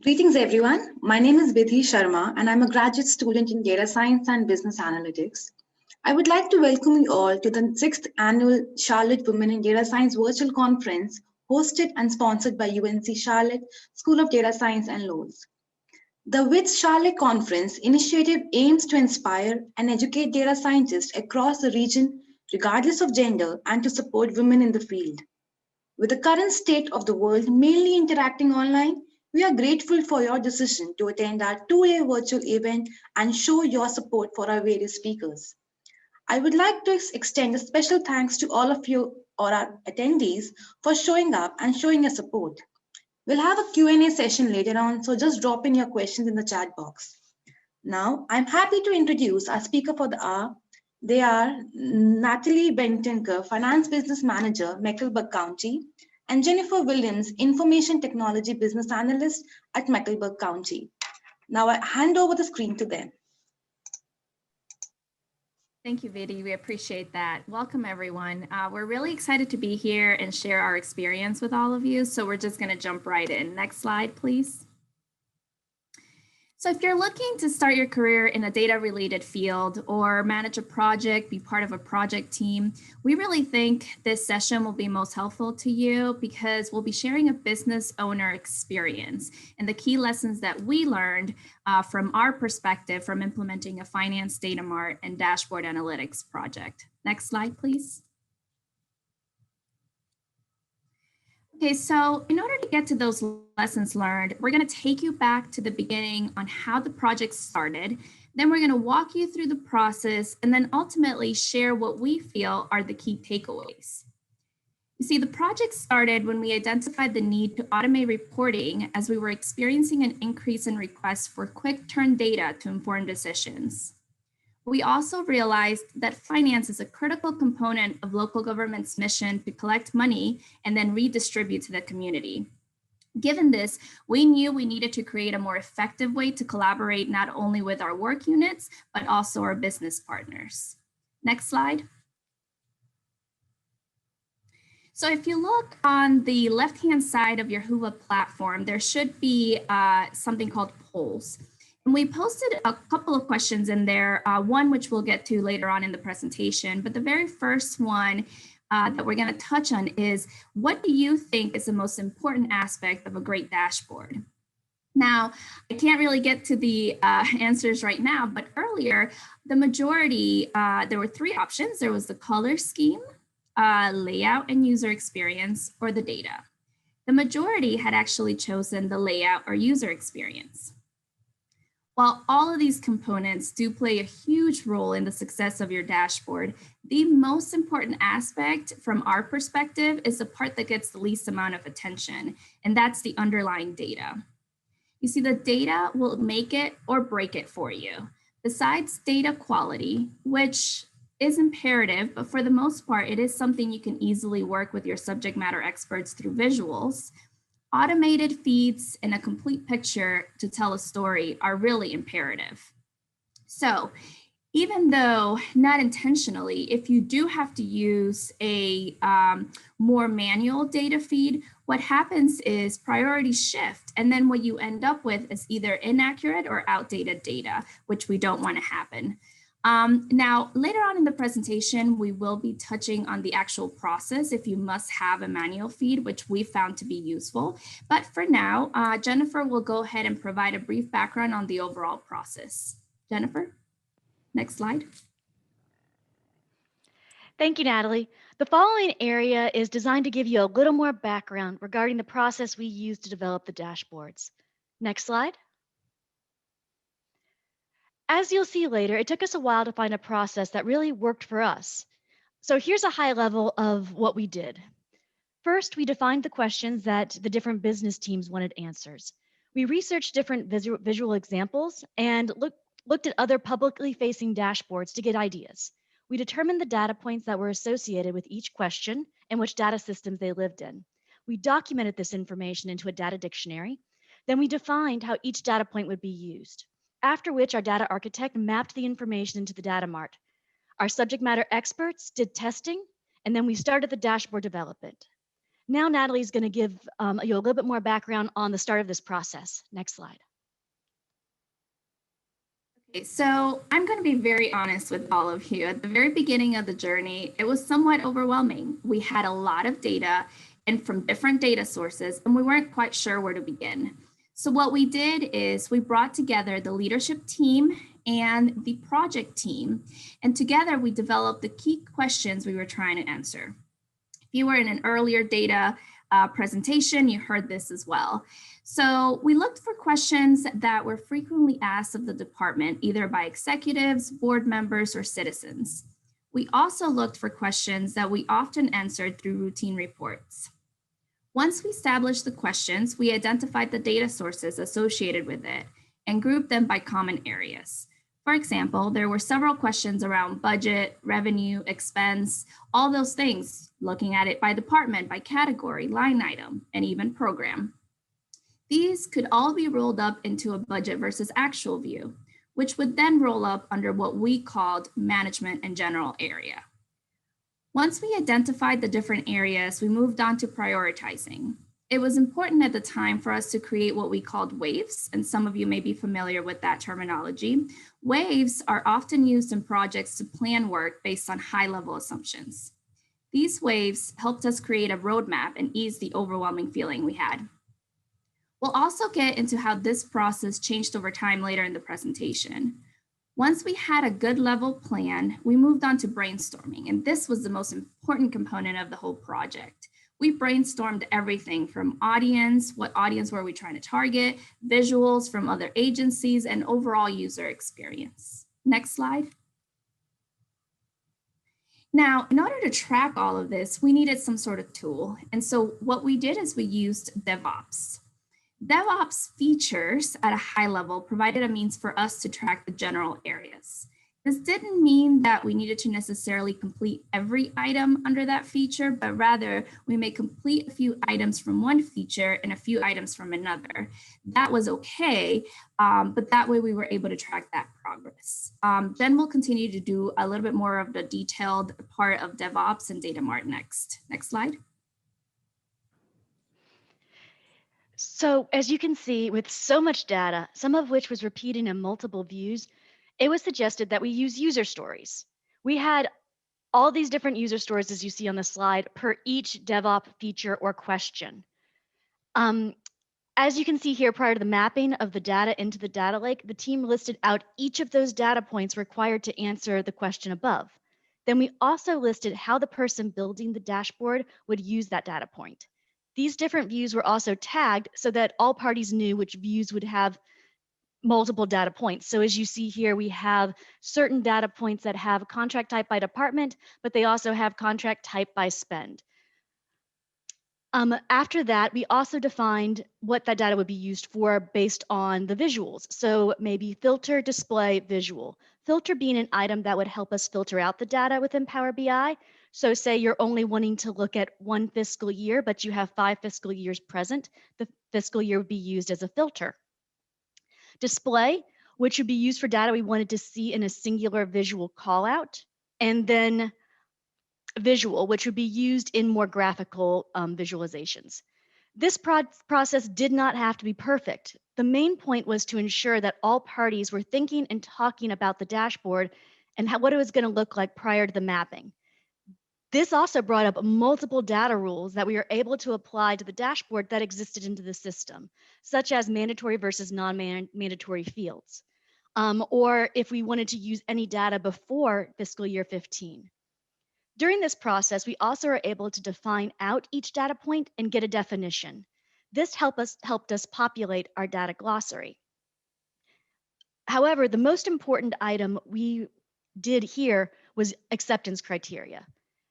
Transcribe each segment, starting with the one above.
Greetings, everyone. My name is Vidhi Sharma, and I'm a graduate student in Data Science and Business Analytics. I would like to welcome you all to the 6th Annual Charlotte Women in Data Science Virtual Conference, hosted and sponsored by UNC Charlotte School of Data Science and Laws. The WITS Charlotte Conference initiative aims to inspire and educate data scientists across the region, regardless of gender, and to support women in the field. With the current state of the world mainly interacting online, we are grateful for your decision to attend our two-day virtual event and show your support for our various speakers. I would like to extend a special thanks to all of you or our attendees for showing up and showing your support. We'll have a Q&A session later on, so just drop in your questions in the chat box. Now, I'm happy to introduce our speaker for the hour. They are Natalie Bentinker, Finance Business Manager, Mecklenburg County, and Jennifer Williams, Information Technology Business Analyst at Mecklenburg County. Now I hand over the screen to them. Thank you, Vidhi. We appreciate that. Welcome, everyone. We're really excited to be here and share our experience with all of you. So we're just going to jump right in. Next slide, please. So if you're looking to start your career in a data-related field or manage a project, be part of a project team, we really think this session will be most helpful to you because we'll be sharing a business owner experience and the key lessons that we learned from our perspective from implementing a finance data mart and dashboard analytics project. Next slide, please. Okay, so in order to get to those lessons learned, we're going to take you back to the beginning on how the project started. Then we're going to walk you through the process and then ultimately share what we feel are the key takeaways. You see, the project started when we identified the need to automate reporting as we were experiencing an increase in requests for quick turn data to inform decisions. We also realized that finance is a critical component of local government's mission to collect money and then redistribute to the community. Given this, we knew we needed to create a more effective way to collaborate not only with our work units, but also our business partners. Next slide. So if you look on the left-hand side of your Whova platform, there should be something called polls. And we posted a couple of questions in there, one which we'll get to later on in the presentation, but the very first one that we're going to touch on is, what do you think is the most important aspect of a great dashboard? Now, I can't really get to the answers right now, but earlier, the majority, there were three options. There was the color scheme, layout and user experience, or the data. The majority had actually chosen the layout or user experience. While all of these components do play a huge role in the success of your dashboard, the most important aspect from our perspective is the part that gets the least amount of attention, and that's the underlying data. You see, the data will make it or break it for you. Besides data quality, which is imperative, but for the most part, it is something you can easily work with your subject matter experts through visuals. Automated feeds and a complete picture to tell a story are really imperative. So even though not intentionally, if you do have to use a more manual data feed, what happens is priorities shift. And then what you end up with is either inaccurate or outdated data, which we don't want to happen. Now, later on in the presentation, we will be touching on the actual process if you must have a manual feed, which we found to be useful. But for now, Jennifer will go ahead and provide a brief background on the overall process. Jennifer, next slide. Thank you, Natalie. The following area is designed to give you a little more background regarding the process we use to develop the dashboards. Next slide. As you'll see later, it took us a while to find a process that really worked for us. So here's a high level of what we did. First, we defined the questions that the different business teams wanted answers. We researched different visual examples and looked at other publicly facing dashboards to get ideas. We determined the data points that were associated with each question and which data systems they lived in. We documented this information into a data dictionary. Then we defined how each data point would be used. After which our data architect mapped the information into the data mart. Our subject matter experts did testing, and then we started the dashboard development. Now Natalie's going to give you a little bit more background on the start of this process. Next slide. Okay, so I'm going to be very honest with all of you. At the very beginning of the journey, it was somewhat overwhelming. We had a lot of data and from different data sources, and we weren't quite sure where to begin. So what we did is we brought together the leadership team and the project team, and together we developed the key questions we were trying to answer. If you were in an earlier data presentation, you heard this as well. So we looked for questions that were frequently asked of the department, either by executives, board members, or citizens. We also looked for questions that we often answered through routine reports. Once we established the questions, we identified the data sources associated with it and grouped them by common areas. For example, there were several questions around budget, revenue, expense, all those things, looking at it by department, by category, line item, and even program. These could all be rolled up into a budget versus actual view, which would then roll up under what we called management and general area. Once we identified the different areas, we moved on to prioritizing. It was important at the time for us to create what we called waves, and some of you may be familiar with that terminology. Waves are often used in projects to plan work based on high-level assumptions. These waves helped us create a roadmap and ease the overwhelming feeling we had. We'll also get into how this process changed over time later in the presentation. Once we had a good level plan, we moved on to brainstorming, and this was the most important component of the whole project. We brainstormed everything from audience, what audience were we trying to target, visuals from other agencies, and overall user experience. Next slide. Now, in order to track all of this, we needed some sort of tool. And so what we did is we used Devops. Devops features at a high level provided a means for us to track the general areas. This didn't mean that we needed to necessarily complete every item under that feature, but rather we may complete a few items from one feature and a few items from another. That was okay, but that way we were able to track that progress. Then we'll continue to do a little bit more of the detailed part of DevOps and Data Mart next. Next slide. So as you can see, with so much data, some of which was repeated in multiple views, it was suggested that we use user stories. We had all these different user stories, as you see on the slide, per each DevOps feature or question. As you can see here, prior to the mapping of the data into the data lake, the team listed out each of those data points required to answer the question above. Then we also listed how the person building the dashboard would use that data point. These different views were also tagged so that all parties knew which views would have multiple data points. So as you see here, we have certain data points that have contract type by department, but they also have contract type by spend. After that, we also defined what that data would be used for based on the visuals. So maybe filter, display, visual. Filter being an item that would help us filter out the data within Power BI. So say you're only wanting to look at one fiscal year, but you have 5 fiscal years present, the fiscal year would be used as a filter. Display, which would be used for data we wanted to see in a singular visual call out, and then visual, which would be used in more graphical visualizations. This process did not have to be perfect. The main point was to ensure that all parties were thinking and talking about the dashboard and what it was going to look like prior to the mapping. This also brought up multiple data rules that we were able to apply to the dashboard that existed into the system, such as mandatory versus non-mandatory fields, or if we wanted to use any data before fiscal year 15. During this process, we also are able to define out each data point and get a definition. This helped us populate our data glossary. However, the most important item we did here was acceptance criteria.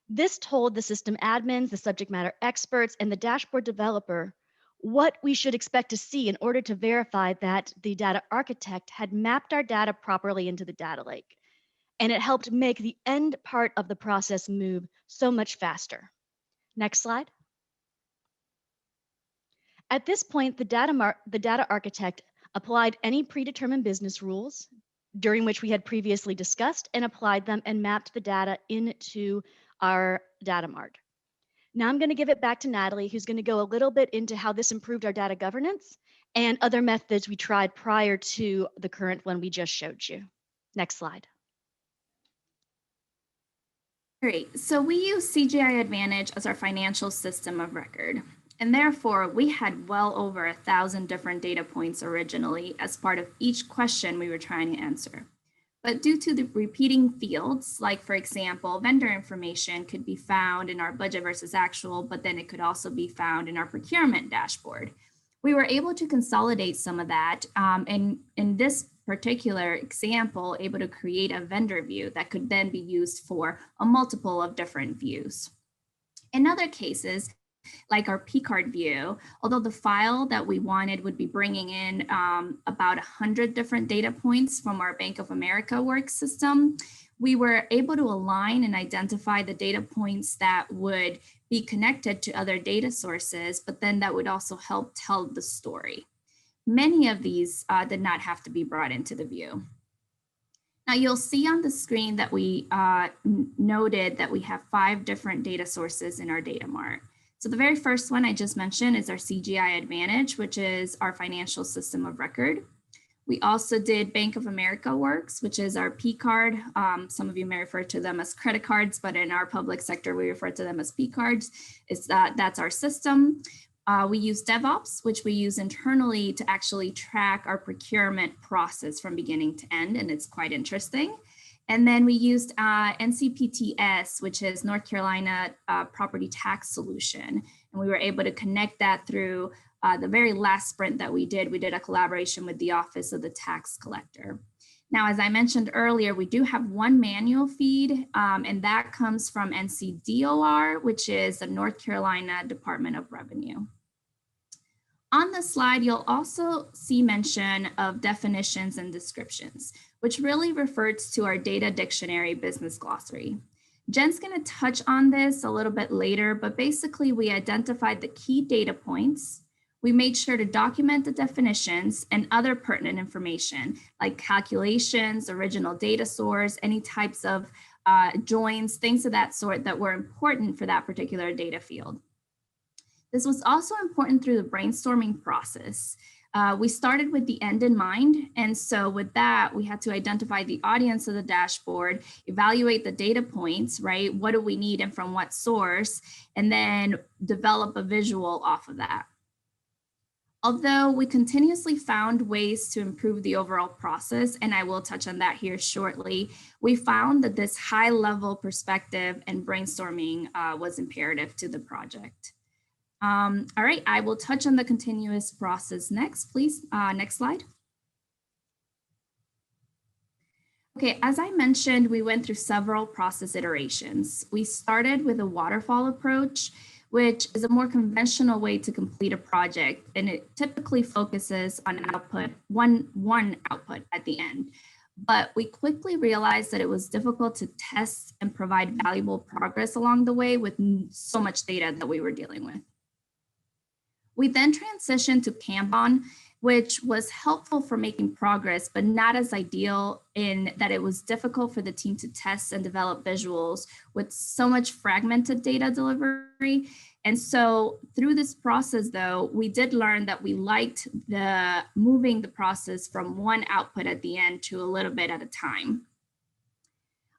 This told the system admins, the subject matter experts, and the dashboard developer what we should expect to see in order to verify that the data architect had mapped our data properly into the data lake. And it helped make the end part of the process move so much faster. Next slide. At this point, the data architect applied any predetermined business rules during which we had previously discussed and applied them and mapped the data into our data mart. Now I'm going to give it back to Natalie, who's going to go a little bit into how this improved our data governance and other methods we tried prior to the current one we just showed you. Next slide. Great. So we use CGI Advantage as our financial system of record. And therefore, we had well over 1,000 different data points originally as part of each question we were trying to answer. But due to the repeating fields, like for example, vendor information could be found in our budget versus actual, but then it could also be found in our procurement dashboard. We were able to consolidate some of that, and in this particular example, able to create a vendor view that could then be used for a multiple of different views. In other cases, like our P-card view, although the file that we wanted would be bringing in about 100 different data points from our Bank of America work system, we were able to align and identify the data points that would be connected to other data sources, but then that would also help tell the story. Many of these did not have to be brought into the view. Now you'll see on the screen that we noted that we have 5 different data sources in our data mart. So the very first one I just mentioned is our CGI Advantage, which is our financial system of record. We also did Bank of America Works, which is our P-card. Some of you may refer to them as credit cards, but in our public sector, we refer to them as P-cards. That's our system. We use Devops, which we use internally to actually track our procurement process from beginning to end, and it's quite interesting. And then we used NCPTS, which is North Carolina Property Tax Solution. And we were able to connect that through the very last sprint that we did. We did a collaboration with the Office of the Tax Collector. Now, as I mentioned earlier, we do have one manual feed, and that comes from NCDOR, which is the North Carolina Department of Revenue. On the slide, you'll also see mention of definitions and descriptions, which really refers to our data dictionary business glossary. Jen's going to touch on this a little bit later, but basically we identified the key data points. We made sure to document the definitions and other pertinent information like calculations, original data source, any types of joins, things of that sort that were important for that particular data field. This was also important through the brainstorming process. We started with the end in mind. And so with that, we had to identify the audience of the dashboard, evaluate the data points, right? What do we need and from what source? And then develop a visual off of that. Although we continuously found ways to improve the overall process, and I will touch on that here shortly, we found that this high level perspective and brainstorming was imperative to the project. All right, I will touch on the continuous process next, please. Next slide. Okay, as I mentioned, we went through several process iterations. We started with a waterfall approach, which is a more conventional way to complete a project, and it typically focuses on output, one output at the end. But we quickly realized that it was difficult to test and provide valuable progress along the way with so much data that we were dealing with. We then transitioned to Kanban, which was helpful for making progress, but not as ideal in that it was difficult for the team to test and develop visuals with so much fragmented data delivery. And so through this process, though, we did learn that we liked moving the process from one output at the end to a little bit at a time.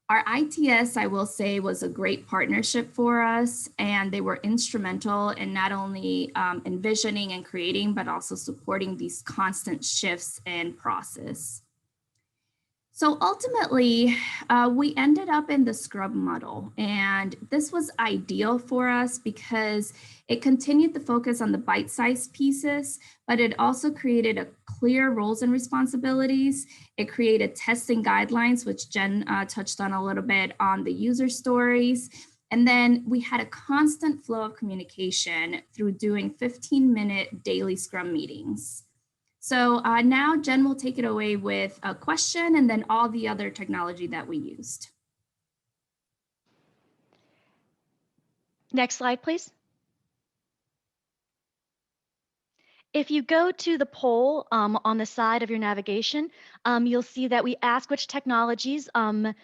Our ITS, I will say, was a great partnership for us, and they were instrumental in not only envisioning and creating, but also supporting these constant shifts in process. So ultimately, we ended up in the Scrum model, and this was ideal for us because it continued to focus on the bite-sized pieces, but it also created a clear roles and responsibilities. It created testing guidelines, which Jen touched on a little bit on the user stories. And then we had a constant flow of communication through doing 15-minute daily Scrum meetings. So now Jen will take it away with a question and then all the other technology that we used. Next slide, please. If you go to the poll on the side of your navigation, you'll see that we ask which technologies the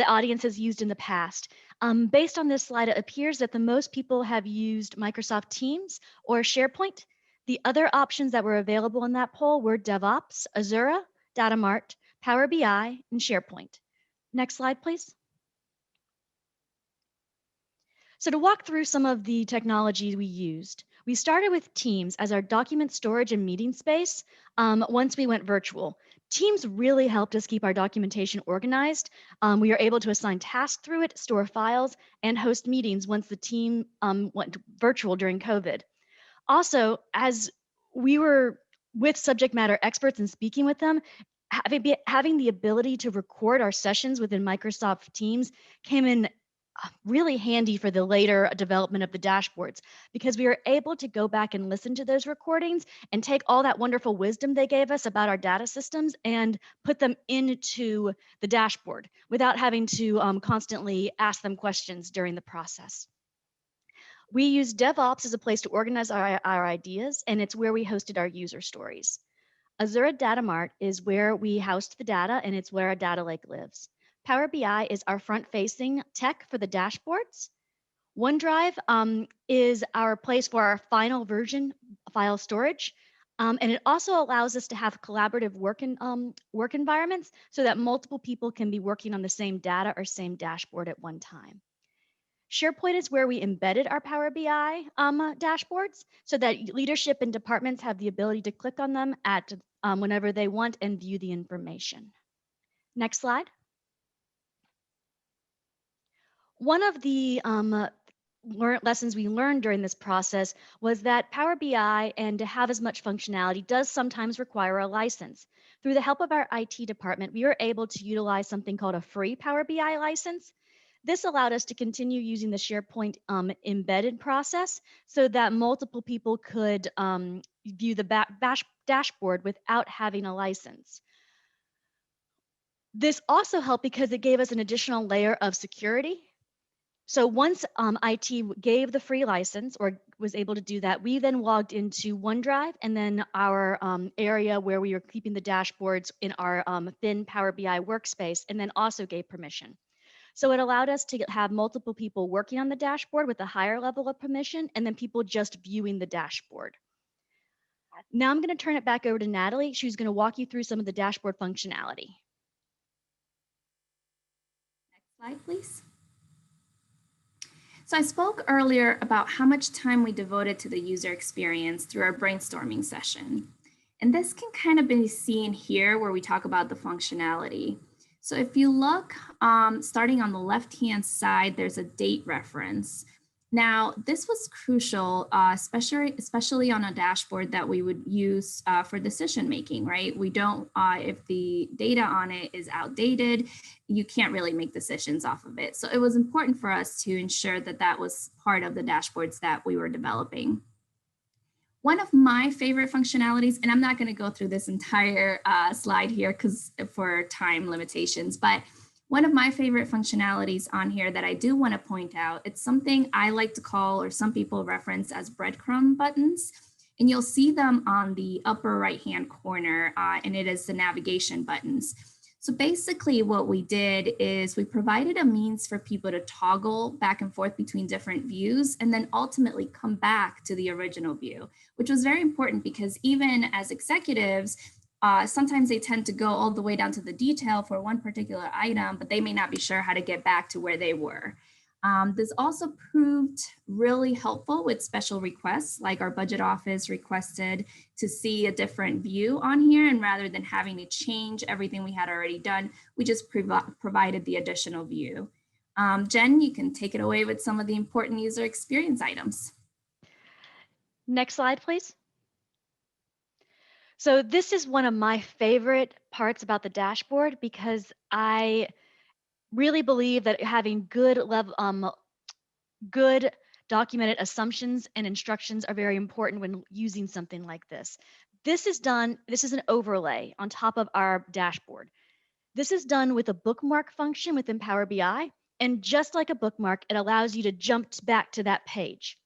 audience has used in the past. Based on this slide, it appears that the most people have used Microsoft Teams or SharePoint. The other options that were available in that poll were Devops, Azure, Mart, Power BI, and SharePoint. Next slide, please. So to walk through some of the technology we used, we started with Teams as our document storage and meeting space once we went virtual. Teams really helped us keep our documentation organized. We are able to assign tasks through it, store files, and host meetings once the team went virtual during COVID. Also, as we were with subject matter experts and speaking with them, having the ability to record our sessions within Microsoft Teams came in really handy for the later development of the dashboards, because we were able to go back and listen to those recordings and take all that wonderful wisdom they gave us about our data systems and put them into the dashboard without having to constantly ask them questions during the process. We use Devops as a place to organize our ideas, and it's where we hosted our user stories. Azure Data Mart is where we housed the data, and it's where our data lake lives. Power BI is our front-facing tech for the dashboards. OneDrive is our place for our final version file storage. And it also allows us to have collaborative work environments so that multiple people can be working on the same data or same dashboard at one time. SharePoint is where we embedded our Power BI dashboards so that leadership and departments have the ability to click on them at whenever they want and view the information. Next slide. One of the lessons we learned during this process was that Power BI and to have as much functionality does sometimes require a license. Through the help of our IT department, we were able to utilize something called a free Power BI license. This allowed us to continue using the SharePoint embedded process so that multiple people could view the dashboard without having a license. This also helped because it gave us an additional layer of security. So once IT gave the free license or was able to do that, we then logged into OneDrive and then our area where we were keeping the dashboards in our thin Power BI workspace, and then also gave permission. So it allowed us to have multiple people working on the dashboard with a higher level of permission, and then people just viewing the dashboard. Now I'm going to turn it back over to Natalie. She's going to walk you through some of the dashboard functionality. Next slide, please. So I spoke earlier about how much time we devoted to the user experience through our brainstorming session. And this can kind of be seen here where we talk about the functionality. So if you look, starting on the left-hand side, there's a date reference. Now, this was crucial, especially on a dashboard that we would use for decision making, right? We don't, if the data on it is outdated, you can't really make decisions off of it. So it was important for us to ensure that that was part of the dashboards that we were developing. One of my favorite functionalities, and I'm not going to go through this entire slide here because for time limitations, but one of my favorite functionalities on here that I do want to point out, it's something I like to call, or some people reference as breadcrumb buttons. And you'll see them on the upper right-hand corner, and it is the navigation buttons. So basically what we did is we provided a means for people to toggle back and forth between different views and then ultimately come back to the original view, which was very important because even as executives, sometimes they tend to go all the way down to the detail for one particular item, but they may not be sure how to get back to where they were. This also proved really helpful with special requests, like our budget office requested to see a different view on here, and rather than having to change everything we had already done, we just provided the additional view. Jen, you can take it away with some of the important user experience items. Next slide, please. So this is one of my favorite parts about the dashboard because I really believe that having good documented assumptions and instructions are very important when using something like this. This is an overlay on top of our dashboard. This is done with a bookmark function within Power BI. And just like a bookmark, it allows you to jump back to that page.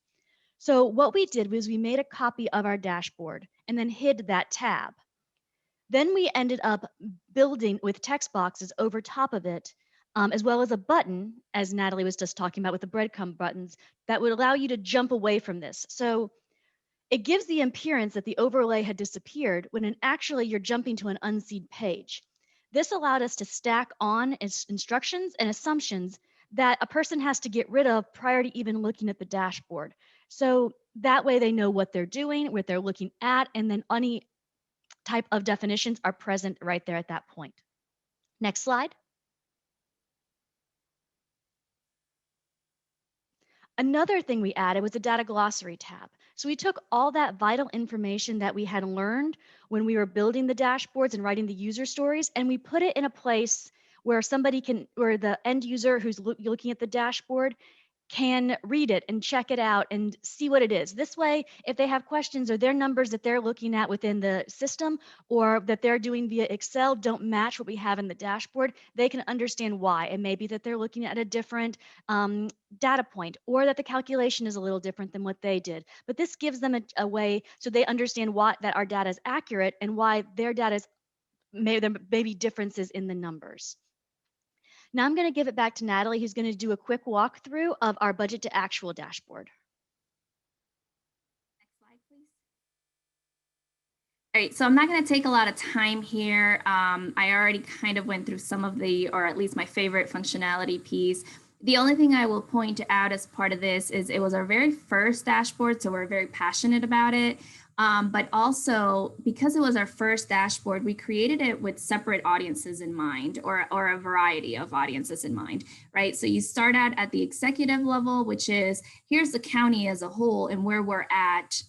So what we did was we made a copy of our dashboard and then hid that tab. Then we ended up building with text boxes over top of it as well as a button, as Natalie was just talking about with the breadcrumb buttons, that would allow you to jump away from this. So it gives the appearance that the overlay had disappeared when actually you're jumping to an unseen page. This allowed us to stack on instructions and assumptions that a person has to get rid of prior to even looking at the dashboard. So that way they know what they're doing, what they're looking at, and then any type of definitions are present right there at that point. Next slide. Another thing we added was a data glossary tab. So we took all that vital information that we had learned when we were building the dashboards and writing the user stories, and we put it in a place where where the end user who's looking at the dashboard can read it and check it out and see what it is. This way, if they have questions or their numbers that they're looking at within the system or that they're doing via Excel don't match what we have in the dashboard, they can understand why. It may be that they're looking at a different data point or that the calculation is a little different than what they did. But this gives them a way so they understand why that our data is accurate and why their data is there may be differences in the numbers. Now I'm going to give it back to Natalie, who's going to do a quick walkthrough of our budget to actual dashboard. Next slide, please. All right, so I'm not going to take a lot of time here. I already kind of went through some of the, or at least my favorite functionality piece. The only thing I will point out as part of this is it was our very first dashboard, so we're very passionate about it. But also, because it was our first dashboard, we created it with separate audiences in mind, or a variety of audiences in mind, right? So you start out at the executive level, which is here's the county as a whole and where we're at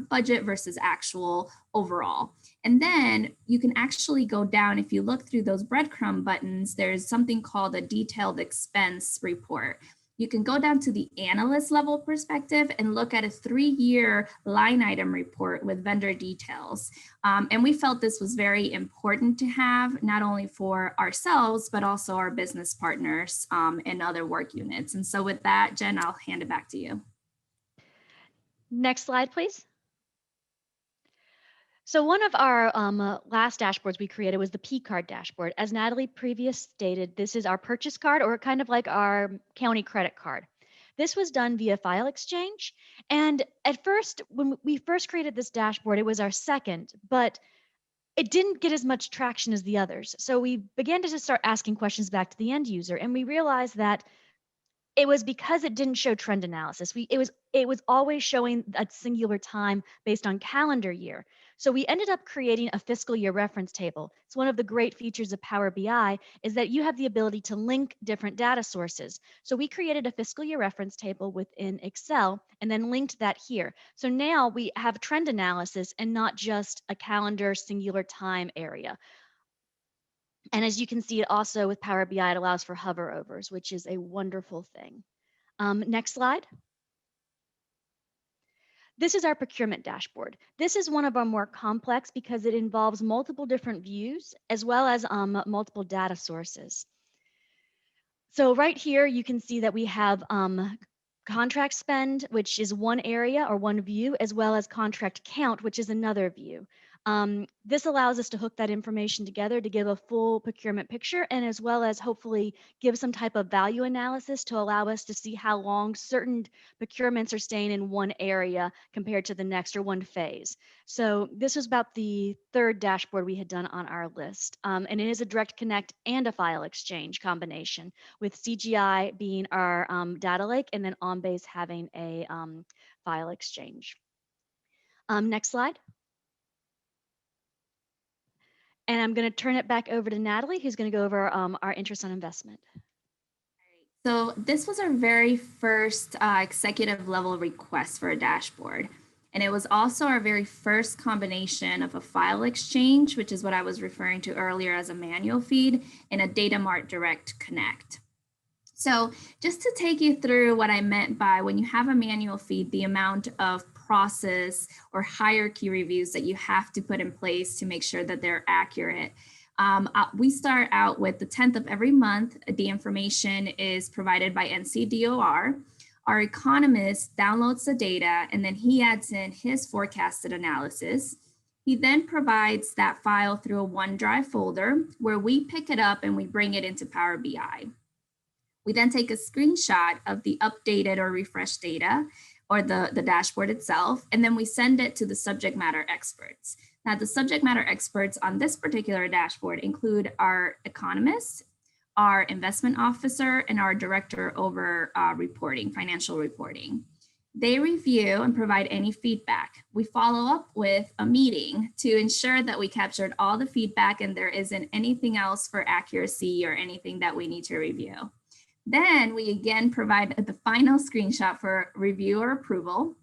budget versus actual overall. And then you can actually go down, if you look through those breadcrumb buttons, there's something called a detailed expense report. You can go down to the analyst level perspective and look at a 3-year line item report with vendor details. And we felt this was very important to have, not only for ourselves, but also our business partners and other work units. And so with that, Jen, I'll hand it back to you. Next slide, please. So one of our last dashboards we created was the P card dashboard. As Natalie previously stated, this is our purchase card, or kind of like our county credit card. This was done via file exchange. And at first, when we first created this dashboard, it was our second, but it didn't get as much traction as the others. So we began to just start asking questions back to the end user, and we realized that it was because it didn't show trend analysis. It was always showing a singular time based on calendar year. So we ended up creating a fiscal year reference table. It's one of the great features of Power BI is that you have the ability to link different data sources. So we created a fiscal year reference table within Excel and then linked that here. So now we have trend analysis and not just a calendar singular time area. And as you can see, it also with Power BI, it allows for hover overs, which is a wonderful thing. Next slide. This is our procurement dashboard. This is one of our more complex because it involves multiple different views as well as multiple data sources. So right here, you can see that we have contract spend, which is one area or one view, as well as contract count, which is another view. This allows us to hook that information together to give a full procurement picture and as well as hopefully give some type of value analysis to allow us to see how long certain procurements are staying in one area compared to the next or one phase. So this was about the third dashboard we had done on our list. And it is a direct connect and a file exchange combination with CGI being our data lake and then OnBase having a file exchange. Next slide. And I'm going to turn it back over to Natalie, who's going to go over our interest on investment. So this was our very first executive level request for a dashboard. And it was also our very first combination of a file exchange, which is what I was referring to earlier as a manual feed, and a Data Mart Direct Connect. So just to take you through what I meant by when you have a manual feed, the amount of process or hierarchy reviews that you have to put in place to make sure that they're accurate. We start out with the 10th of every month. The information is provided by NCDOR. Our economist downloads the data and then he adds in his forecasted analysis. He then provides that file through a OneDrive folder where we pick it up and we bring it into Power BI. We then take a screenshot of the updated or refreshed data or the dashboard itself, and then we send it to the subject matter experts. Now, the subject matter experts on this particular dashboard include our economists, our investment officer, and our director over reporting, financial reporting. They review and provide any feedback. We follow up with a meeting to ensure that we captured all the feedback and there isn't anything else for accuracy or anything that we need to review. Then we again provide the final screenshot for review or approval.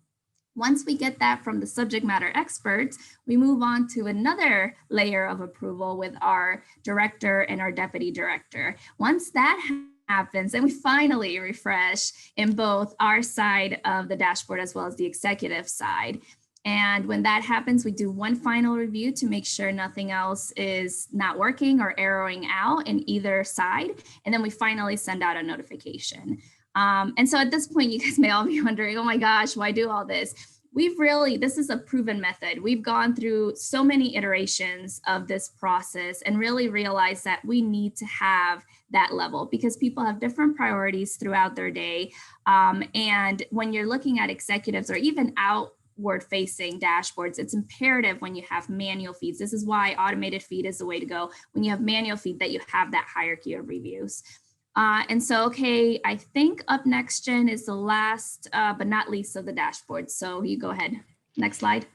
Once we get that from the subject matter experts, we move on to another layer of approval with our director and our deputy director. Once that happens, then we finally refresh in both our side of the dashboard as well as the executive side. And when that happens, we do one final review to make sure nothing else is not working or erroring out in either side. And then we finally send out a notification. And so at this point, you guys may all be wondering, oh my gosh, why do all this? This is a proven method. We've gone through so many iterations of this process and really realized that we need to have that level because people have different priorities throughout their day. And when you're looking at executives or even outward facing dashboards, it's imperative when you have manual feeds. This is why automated feed is the way to go. When you have manual feed, that you have that hierarchy of reviews. And so, okay, I think up next, Jen, is the last but not least of the dashboard. So you go ahead. Next slide.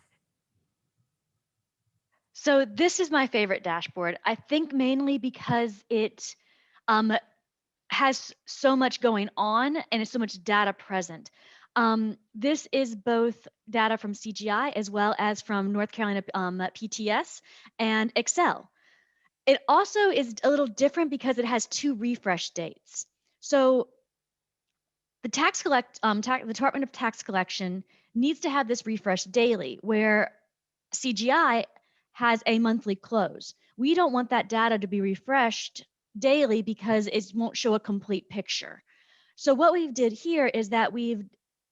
So this is my favorite dashboard. I think mainly because it has so much going on and it's so much data present. This is both data from CGI as well as from North Carolina PTS and Excel. It also is a little different because it has 2 refresh dates. So the the Department of Tax Collection needs to have this refresh daily, where CGI has a monthly close. We don't want that data to be refreshed daily because it won't show a complete picture. So what we did here is that we've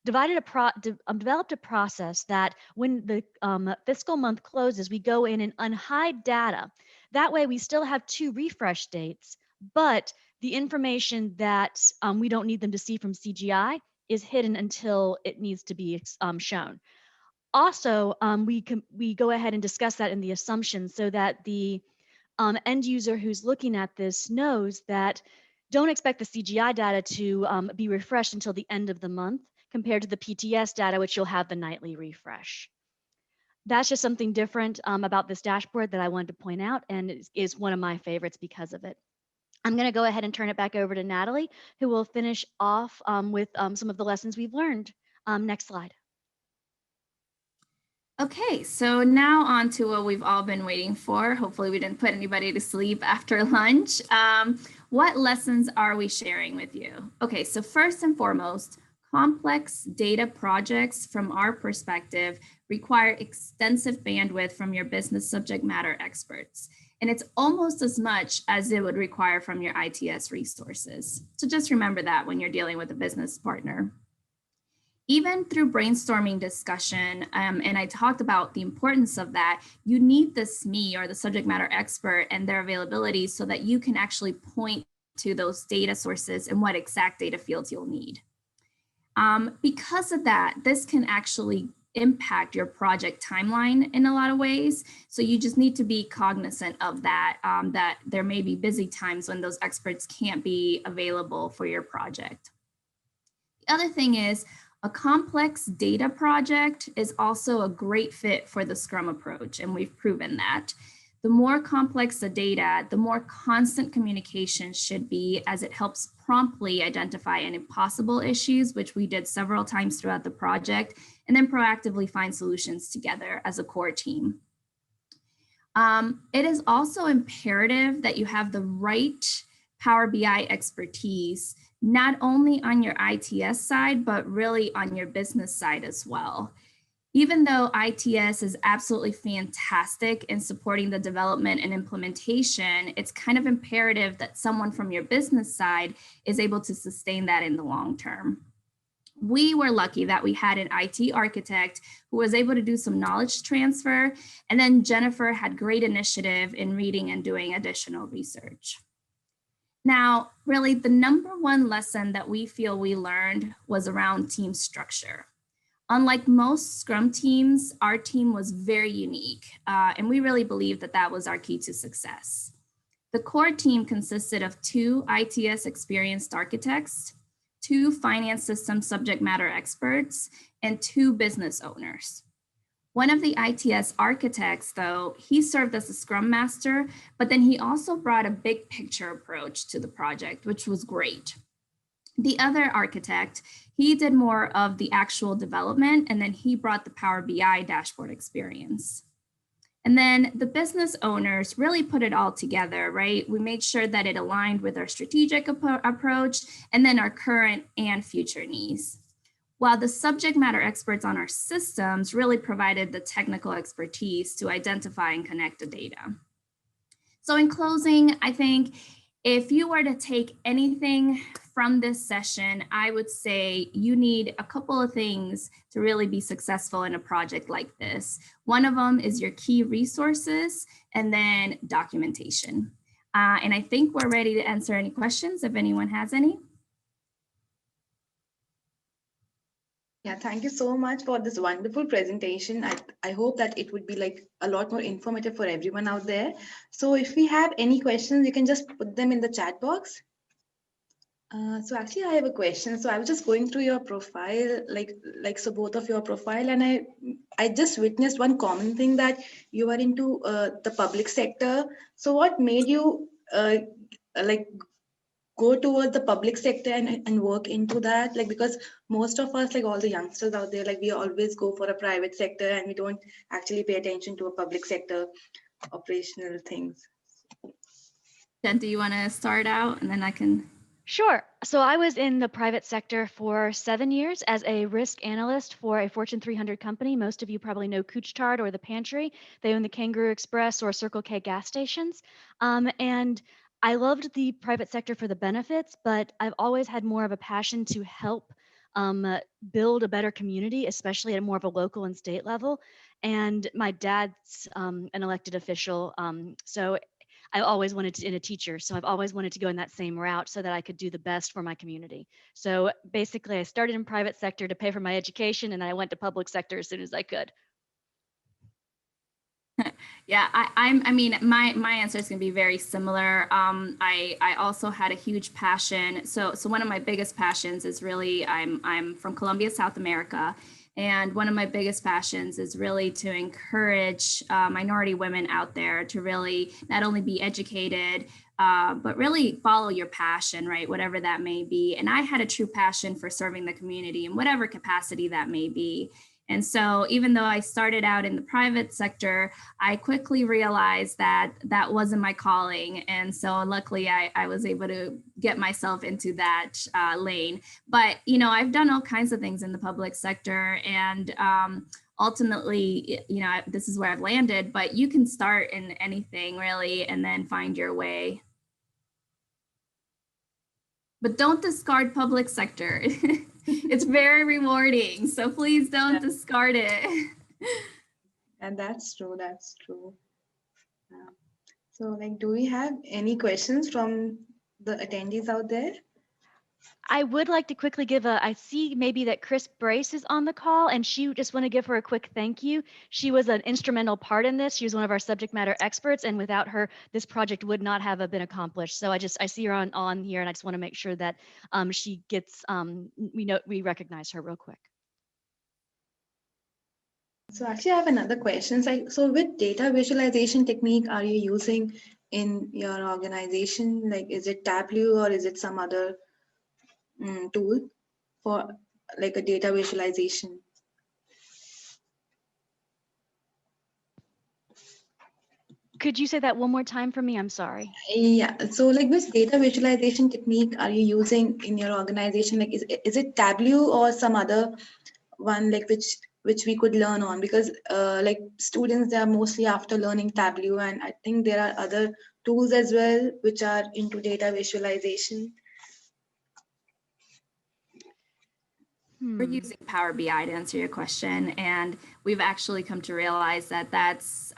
developed a process that when the fiscal month closes, we go in and unhide data. That way we still have 2 refresh dates, but the information that we don't need them to see from CGI is hidden until it needs to be shown. Also, we go ahead and discuss that in the assumptions so that the end user who's looking at this knows that don't expect the CGI data to be refreshed until the end of the month compared to the PTS data, which you'll have the nightly refresh. That's just something different about this dashboard that I wanted to point out, and is one of my favorites because of it. I'm going to go ahead and turn it back over to Natalie, who will finish off with some of the lessons we've learned. Next slide. Okay, so now on to what we've all been waiting for. Hopefully we didn't put anybody to sleep after lunch. What lessons are we sharing with you? Okay, so first and foremost, complex data projects from our perspective require extensive bandwidth from your business subject matter experts. And it's almost as much as it would require from your ITS resources. So just remember that when you're dealing with a business partner. Even through brainstorming discussion, and I talked about the importance of that, you need the SME or the subject matter expert and their availability so that you can actually point to those data sources and what exact data fields you'll need. Because of that, this can actually impact your project timeline in a lot of ways. So you just need to be cognizant of that, that there may be busy times when those experts can't be available for your project. The other thing is, a complex data project is also a great fit for the Scrum approach, and we've proven that. The more complex the data, the more constant communication should be, as it helps promptly identify any possible issues, which we did several times throughout the project, and then proactively find solutions together as a core team. It is also imperative that you have the right Power BI expertise, not only on your ITS side, but really on your business side as well. Even though ITS is absolutely fantastic in supporting the development and implementation, it's kind of imperative that someone from your business side is able to sustain that in the long term. We were lucky that we had an IT architect who was able to do some knowledge transfer, and then Jennifer had great initiative in reading and doing additional research. Now, really, the number one lesson that we feel we learned was around team structure. Unlike most Scrum teams, our team was very unique, and we really believe that that was our key to success. The core team consisted of 2 ITS experienced architects, 2 finance system subject matter experts, and 2 business owners. One of the ITS architects, though, he served as a Scrum Master, but then he also brought a big picture approach to the project, which was great. The other architect, he did more of the actual development, and then he brought the Power BI dashboard experience. And then the business owners really put it all together, right? We made sure that it aligned with our strategic approach and then our current and future needs. While the subject matter experts on our systems really provided the technical expertise to identify and connect the data. So in closing, I think if you were to take anything from this session, I would say you need a couple of things to really be successful in a project like this. One of them is your key resources and then documentation. And I think we're ready to answer any questions if anyone has any. Yeah, thank you so much for this wonderful presentation. I hope that it would be like a lot more informative for everyone out there. So if we have any questions, you can just put them in the chat box. So actually I have a question. So I was just going through your profile, so both of your profile, and I just witnessed one common thing that you are into the public sector. So what made you go towards the public sector and work into that? Like, because most of us, like all the youngsters out there, like we always go for a private sector and we don't actually pay attention to a public sector operational things. Jen, do you want to start out and then I can? Sure. So I was in the private sector for 7 years as a risk analyst for a Fortune 300 company. Most of you probably know Couche-Tard or The Pantry. They own the Kangaroo Express or Circle K gas stations. And I loved the private sector for the benefits, but I've always had more of a passion to help build a better community, especially at more of a local and state level. And my dad's an elected official, so I always wanted to, in a teacher, so I've always wanted to go in that same route so that I could do the best for my community. So basically, I started in private sector to pay for my education, and I went to public sector as soon as I could. Yeah, I mean, my answer is going to be very similar. I also had a huge passion. So one of my biggest passions is really, I'm from Colombia, South America. And one of my biggest passions is really to encourage minority women out there to really not only be educated, but really follow your passion, right? Whatever that may be. And I had a true passion for serving the community in whatever capacity that may be. And so even though I started out in the private sector, I quickly realized that that wasn't my calling. And so luckily I was able to get myself into that lane. But, you know, I've done all kinds of things in the public sector, and ultimately, you know, this is where I've landed, but you can start in anything really and then find your way. But don't discard public sector. It's very rewarding, so please don't discard it. And that's true, that's true. So like, do we have any questions from the attendees out there? I would like to quickly give I see maybe that Chris Brace is on the call, and she just want to give her a quick thank you. She was an instrumental part in this. She was one of our subject matter experts, and without her, this project would not have been accomplished. So I see her on here, and I just want to make sure that she gets, we recognize her real quick. So actually I have another question. So with data visualization technique are you using in your organization? Like, is it Tableau or is it some other tool for like a data visualization? Could you say that one more time for me? I'm sorry. Yeah, so like which data visualization technique are you using in your organization? Like, is it Tableau or some other one, like which we could learn on? Because like students, they are mostly after learning Tableau, and I think there are other tools as well which are into data visualization. We're using Power BI to answer your question, and we've actually come to realize that that's,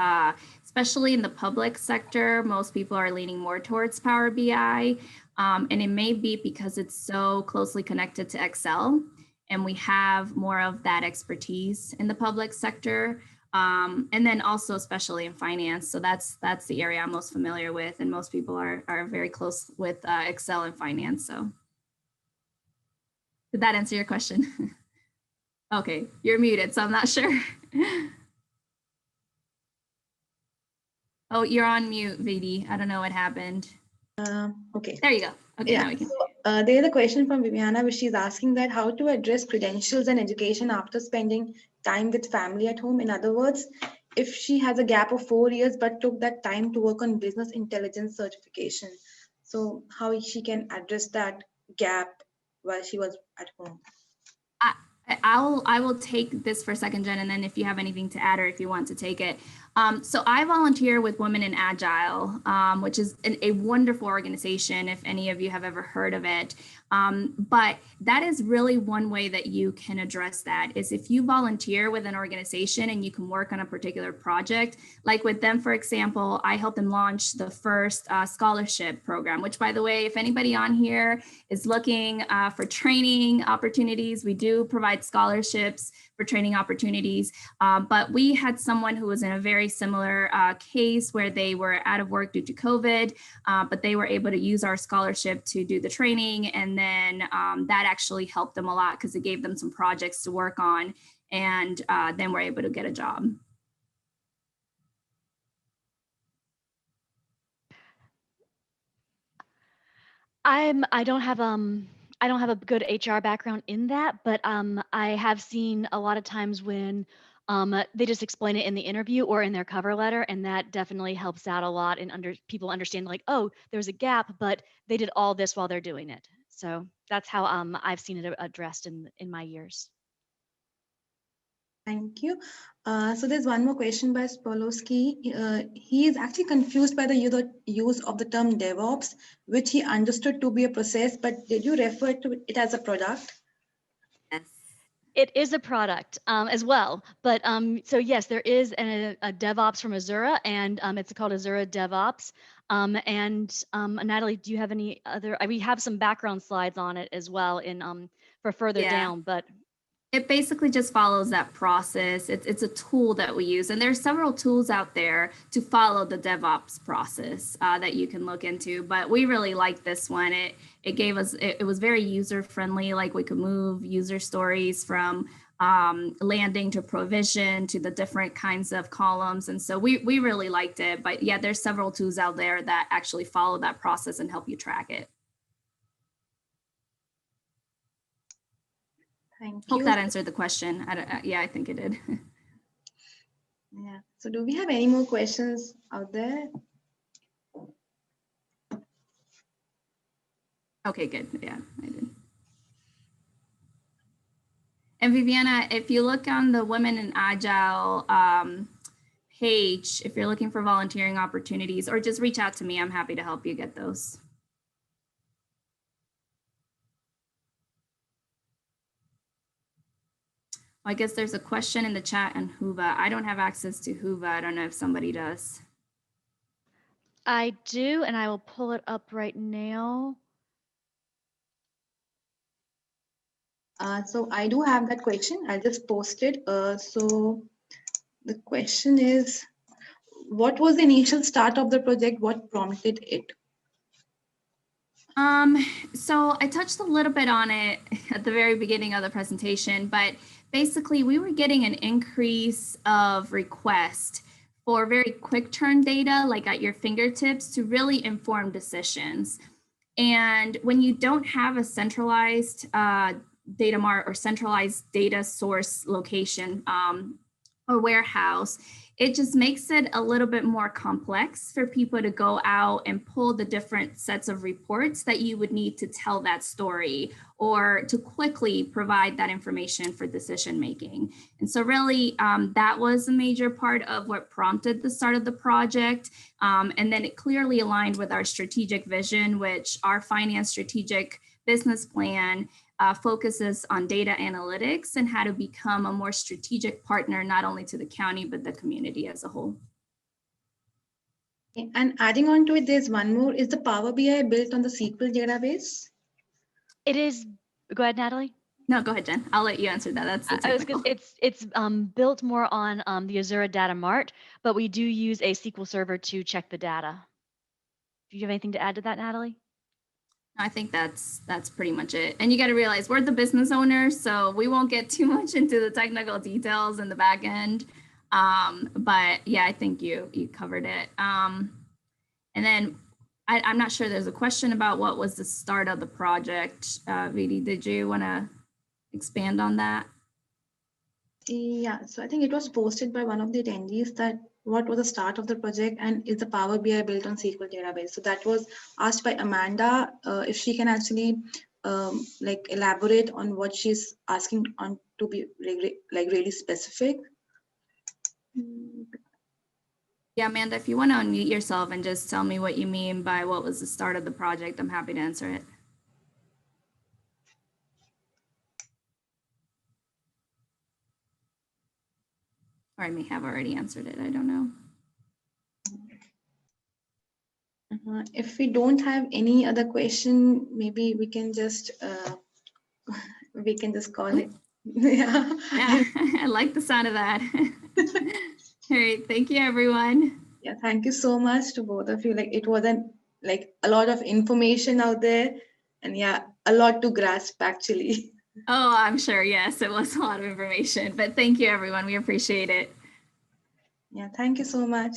especially in the public sector, most people are leaning more towards Power BI. And it may be because it's so closely connected to Excel, and we have more of that expertise in the public sector. And then also, especially in finance. So that's the area I'm most familiar with. And most people are very close with Excel and finance. So did that answer your question? Okay, you're muted, so I'm not sure. Oh, you're on mute, Vidi. I don't know what happened. Okay. There you go. Okay, Yeah. now we can. So, there is a question from Viviana, which she's asking that how to address credentials and education after spending time with family at home. In other words, if she has a gap of 4 years but took that time to work on business intelligence certification, so how she can address that gap while she was at home. I will take this for a second, Jen, and then if you have anything to add or if you want to take it. So I volunteer with Women in Agile, which is a wonderful organization if any of you have ever heard of it. But that is really one way that you can address that is if you volunteer with an organization and you can work on a particular project, like with them, for example, I helped them launch the first scholarship program, which, by the way, if anybody on here is looking for training opportunities, we do provide scholarships for training opportunities. But we had someone who was in a very similar case where they were out of work due to COVID, but they were able to use our scholarship to do the training. And then that actually helped them a lot because it gave them some projects to work on, and then we're able to get a job. I don't have a good HR background in that, but I have seen a lot of times when they just explain it in the interview or in their cover letter, and that definitely helps out a lot and people understand like, oh, there's a gap, but they did all this while they're doing it. So that's how I've seen it addressed in my years. Thank you. So there's one more question by Spolowski. He is actually confused by the use of the term Devops, which he understood to be a process, but did you refer to it as a product? Yes. It is a product as well, but so yes, there is a DevOps from Azure, and it's called Azure DevOps. And Natalie, do you have any other? We have some background slides on it as well in for further down, but. It basically just follows that process. It's a tool that we use, and there's several tools out there to follow the DevOps process that you can look into. But we really like this one. It gave us it was very user friendly. Like we could move user stories from landing to provision to the different kinds of columns, and so we really liked it. But yeah, there's several tools out there that actually follow that process and help you track it. Thank you. Hope that answered the question. Yeah, I think it did. Yeah. So do we have any more questions out there? Okay, good. Yeah, I did. And Viviana, if you look on the Women in Agile page, if you're looking for volunteering opportunities, or just reach out to me, I'm happy to help you get those. I guess there's a question in the chat on Whova. I don't have access to Whova. I don't know if somebody does. I do, and I will pull it up right now. So I do have that question. I just posted. So the question is, what was the initial start of the project? What prompted it? So I touched a little bit on it at the very beginning of the presentation, but basically we were getting an increase of requests for very quick turn data, like at your fingertips, to really inform decisions. And when you don't have a centralized data mart or centralized data source location or warehouse, it just makes it a little bit more complex for people to go out and pull the different sets of reports that you would need to tell that story or to quickly provide that information for decision making. And so really that was a major part of what prompted the start of the project. And then it clearly aligned with our strategic vision, which our finance strategic business plan focuses on data analytics and how to become a more strategic partner, not only to the county, but the community as a whole. And adding on to it, there's one more. Is the Power BI built on the SQL database? It is, go ahead, Natalie. No, go ahead, Jen. I'll let you answer that. That's the technical. It's built more on the Azure Data Mart, but we do use a SQL server to check the data. Do you have anything to add to that, Natalie? I think that's pretty much it. And you got to realize we're the business owners, so we won't get too much into the technical details in the back end. But yeah, I think you covered it. And then I'm not sure there's a question about what was the start of the project. Vidi, did you want to expand on that? Yeah, so I think it was posted by one of the attendees that what was the start of the project and is the Power BI built on SQL database? So that was asked by Amanda if she can actually like elaborate on what she's asking on to be really specific. Yeah, Amanda, if you want to unmute yourself and just tell me what you mean by what was the start of the project, I'm happy to answer it. Or I may have already answered it. I don't know. If we don't have any other question, maybe we can just call it. Yeah. Yeah, I like the sound of that. All right, thank you, everyone. Yeah, thank you so much to both of you. Like it wasn't like a lot of information out there, and yeah, a lot to grasp actually. Oh, I'm sure. Yes, it was a lot of information, but thank you, everyone. We appreciate it. Yeah, thank you so much.